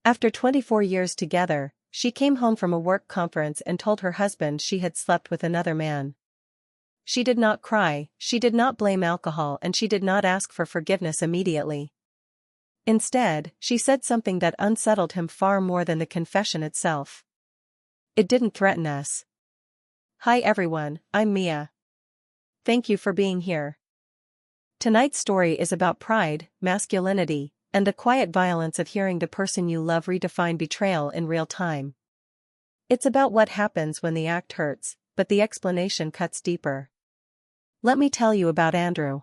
After 24 years together, she came home from a work conference and told her husband she had slept with another man. She did not cry, she did not blame alcohol, and she did not ask for forgiveness immediately. Instead, she said something that unsettled him far more than the confession itself. "It didn't threaten us." Hi everyone, I'm Mia. Thank you for being here. Tonight's story is about pride, masculinity, and the quiet violence of hearing the person you love redefine betrayal in real time. It's about what happens when the act hurts, but the explanation cuts deeper. Let me tell you about Andrew.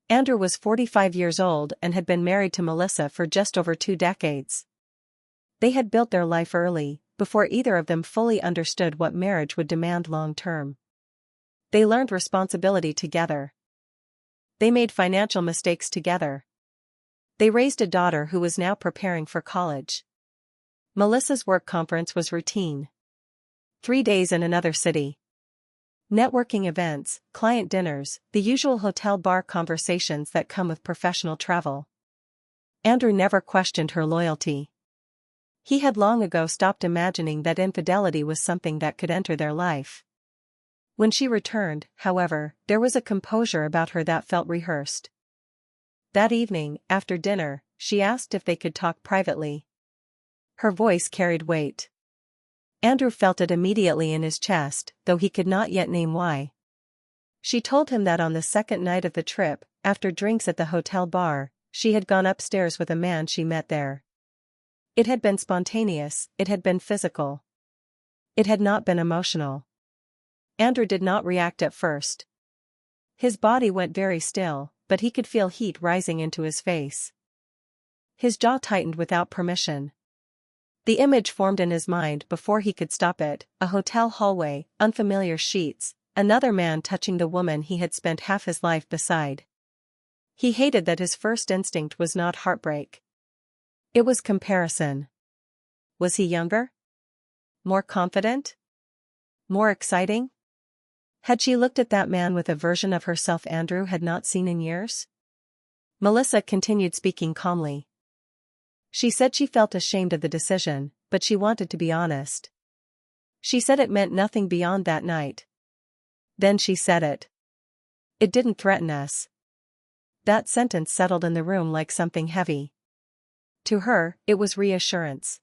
Andrew was 45 years old and had been married to Melissa for just over 2 decades. They had built their life early, before either of them fully understood what marriage would demand long-term. They learned responsibility together. They made financial mistakes together. They raised a daughter who was now preparing for college. Melissa's work conference was routine. 3 days in another city. Networking events, client dinners, the usual hotel-bar conversations that come with professional travel. Andrew never questioned her loyalty. He had long ago stopped imagining that infidelity was something that could enter their life. When she returned, however, there was a composure about her that felt rehearsed. That evening, after dinner, she asked if they could talk privately. Her voice carried weight. Andrew felt it immediately in his chest, though he could not yet name why. She told him that on the second night of the trip, after drinks at the hotel bar, she had gone upstairs with a man she met there. It had been spontaneous, it had been physical. It had not been emotional. Andrew did not react at first. His body went very still, but he could feel heat rising into his face. His jaw tightened without permission. The image formed in his mind before he could stop it: a hotel hallway, unfamiliar sheets, another man touching the woman he had spent half his life beside. He hated that his first instinct was not heartbreak. It was comparison. Was he younger? More confident? More exciting? Had she looked at that man with a version of herself Andrew had not seen in years? Melissa continued speaking calmly. She said she felt ashamed of the decision, but she wanted to be honest. She said it meant nothing beyond that night. Then she said it. "It didn't threaten us." That sentence settled in the room like something heavy. To her, it was reassurance.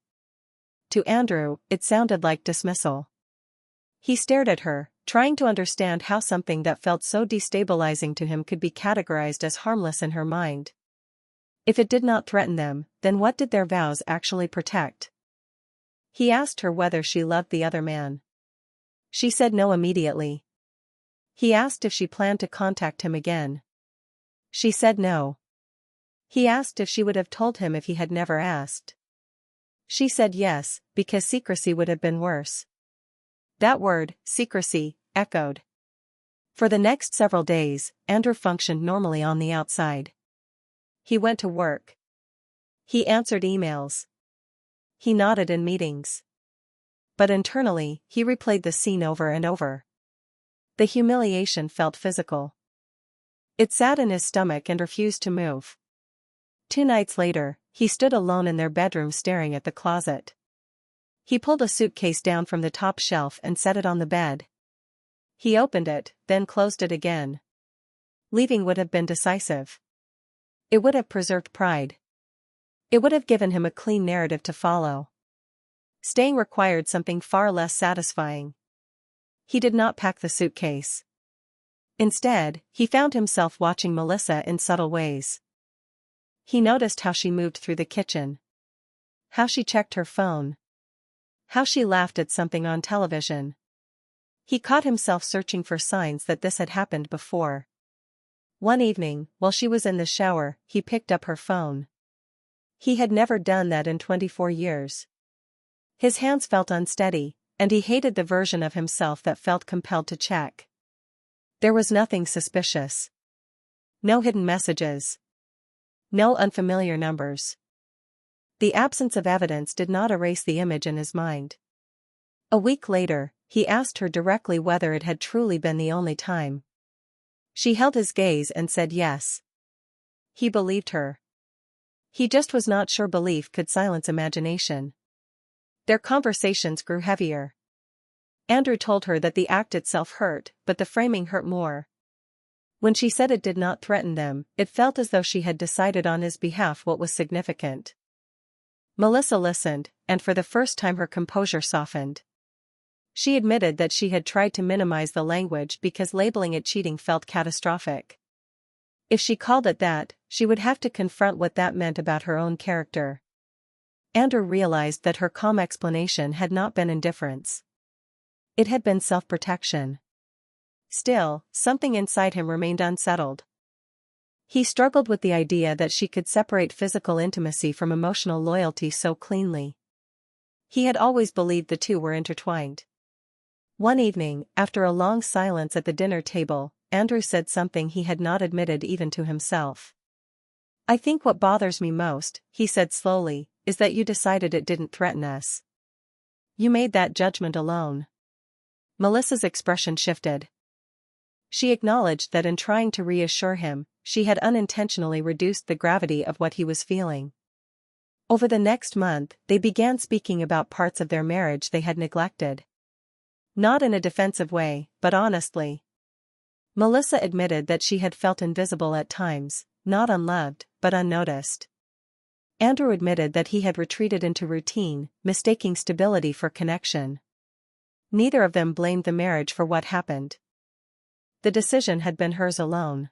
To Andrew, it sounded like dismissal. He stared at her, trying to understand how something that felt so destabilizing to him could be categorized as harmless in her mind. If it did not threaten them, then what did their vows actually protect? He asked her whether she loved the other man. She said no immediately. He asked if she planned to contact him again. She said no. He asked if she would have told him if he had never asked. She said yes, because secrecy would have been worse. That word, secrecy, echoed. For the next several days, Andrew functioned normally on the outside. He went to work. He answered emails. He nodded in meetings. But internally, he replayed the scene over and over. The humiliation felt physical. It sat in his stomach and refused to move. 2 nights later, he stood alone in their bedroom staring at the closet. He pulled a suitcase down from the top shelf and set it on the bed. He opened it, then closed it again. Leaving would have been decisive. It would have preserved pride. It would have given him a clean narrative to follow. Staying required something far less satisfying. He did not pack the suitcase. Instead, he found himself watching Melissa in subtle ways. He noticed how she moved through the kitchen. How she checked her phone. How she laughed at something on television. He caught himself searching for signs that this had happened before. One evening, while she was in the shower, he picked up her phone. He had never done that in 24 years. His hands felt unsteady, and he hated the version of himself that felt compelled to check. There was nothing suspicious. No hidden messages. No unfamiliar numbers. The absence of evidence did not erase the image in his mind. A week later, he asked her directly whether it had truly been the only time. She held his gaze and said yes. He believed her. He just was not sure belief could silence imagination. Their conversations grew heavier. Andrew told her that the act itself hurt, but the framing hurt more. When she said it did not threaten them, it felt as though she had decided on his behalf what was significant. Melissa listened, and for the first time her composure softened. She admitted that she had tried to minimize the language because labeling it cheating felt catastrophic. If she called it that, she would have to confront what that meant about her own character. Andrew realized that her calm explanation had not been indifference. It had been self-protection. Still, something inside him remained unsettled. He struggled with the idea that she could separate physical intimacy from emotional loyalty so cleanly. He had always believed the two were intertwined. One evening, after a long silence at the dinner table, Andrew said something he had not admitted even to himself. "I think what bothers me most," he said slowly, "is that you decided it didn't threaten us. You made that judgment alone." Melissa's expression shifted. She acknowledged that in trying to reassure him, she had unintentionally reduced the gravity of what he was feeling. Over the next month, they began speaking about parts of their marriage they had neglected. Not in a defensive way, but honestly. Melissa admitted that she had felt invisible at times, not unloved, but unnoticed. Andrew admitted that he had retreated into routine, mistaking stability for connection. Neither of them blamed the marriage for what happened. The decision had been hers alone.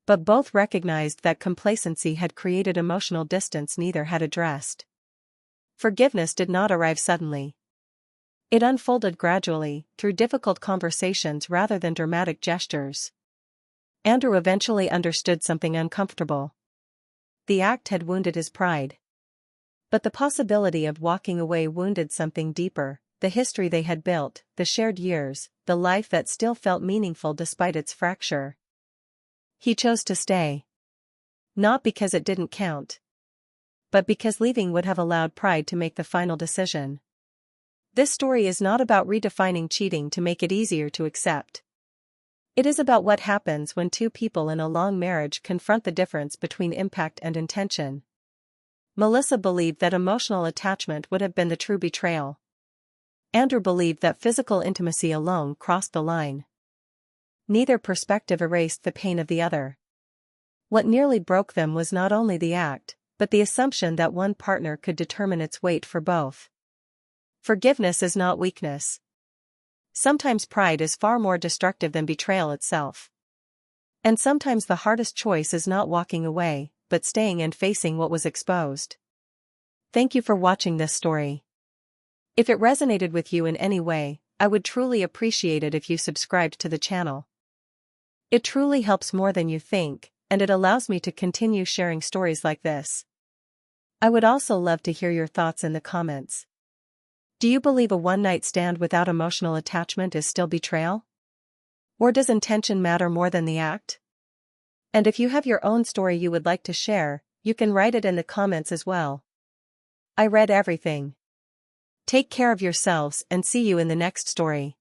But both recognized that complacency had created emotional distance neither had addressed. Forgiveness did not arrive suddenly. It unfolded gradually, through difficult conversations rather than dramatic gestures. Andrew eventually understood something uncomfortable. The act had wounded his pride. But the possibility of walking away wounded something deeper, the history they had built, the shared years, the life that still felt meaningful despite its fracture. He chose to stay. Not because it didn't count, but because leaving would have allowed pride to make the final decision. This story is not about redefining cheating to make it easier to accept. It is about what happens when two people in a long marriage confront the difference between impact and intention. Melissa believed that emotional attachment would have been the true betrayal. Andrew believed that physical intimacy alone crossed the line. Neither perspective erased the pain of the other. What nearly broke them was not only the act, but the assumption that one partner could determine its weight for both. Forgiveness is not weakness. Sometimes pride is far more destructive than betrayal itself. And sometimes the hardest choice is not walking away, but staying and facing what was exposed. Thank you for watching this story. If it resonated with you in any way, I would truly appreciate it if you subscribed to the channel. It truly helps more than you think, and it allows me to continue sharing stories like this. I would also love to hear your thoughts in the comments. Do you believe a one-night stand without emotional attachment is still betrayal? Or does intention matter more than the act? And if you have your own story you would like to share, you can write it in the comments as well. I read everything. Take care of yourselves and see you in the next story.